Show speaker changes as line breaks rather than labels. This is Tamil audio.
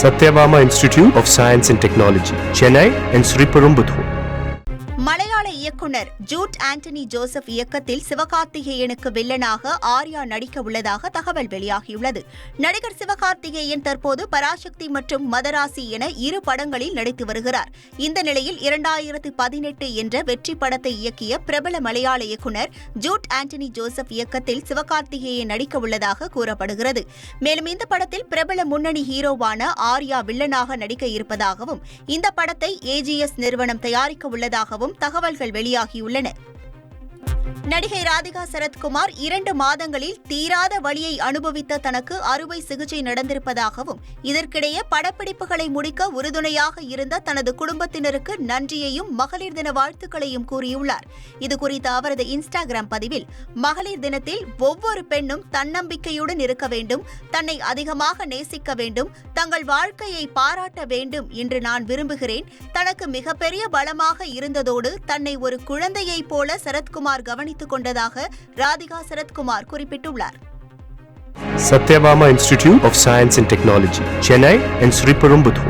Satyabama Institute of Science and Technology, Chennai and Sriperumbudur.
மலையாள இயக்குனர் ஜூட் ஆண்டனி ஜோசப் இயக்கத்தில் சிவகார்த்திகேயனுக்கு வில்லனாக ஆர்யா நடிக்க உள்ளதாக தகவல் வெளியாகியுள்ளது. நடிகர் சிவகார்த்திகேயன் தற்போது பராசக்தி மற்றும் மதராசி என 2 படங்களில் நடித்து வருகிறார். இந்த நிலையில் 2018 என்ற வெற்றி படத்தை இயக்கிய பிரபல மலையாள இயக்குனர் ஜூட் ஆண்டனி ஜோசப் இயக்கத்தில் சிவகார்த்திகேயன் நடிக்க உள்ளதாக கூறப்படுகிறது. மேலும் இந்த படத்தில் பிரபல முன்னணி ஹீரோவான ஆர்யா வில்லனாக நடிக்க இருப்பதாகவும் இந்த படத்தை AGS நிறுவனம் தயாரிக்க உள்ளதாகவும் தகவல்கள் வெளியாகியுள்ளன. நடிகை ராதிகா சரத்குமார் 2 மாதங்களில் தீராத வலியை அனுபவித்த தனக்கு அறுவை சிகிச்சை நடந்திருப்பதாகவும் இதற்கிடையே படப்பிடிப்புகளை முடிக்க உறுதுணையாக இருந்த தனது குடும்பத்தினருக்கு நன்றியையும் மகளிர் தின வாழ்த்துக்களையும் கூறியுள்ளார். இதுகுறித்த அவரது இன்ஸ்டாகிராம் பதிவில், மகளிர் தினத்தில் ஒவ்வொரு பெண்ணும் தன்னம்பிக்கையுடன் இருக்க வேண்டும், தன்னை அதிகமாக நேசிக்க வேண்டும், தங்கள் வாழ்க்கையை பாராட்ட வேண்டும் என்று நான் விரும்புகிறேன். தனக்கு மிகப்பெரிய பலமாக இருந்ததோடு தன்னை ஒரு குழந்தையைப் போல சரத்குமார் கவனித்துக் கொண்டதாக ராதிகா சரத்குமார் குறிப்பிட்டுள்ளார்.
Satyabama Institute of Science and Technology, Chennai and Sriperumbudur.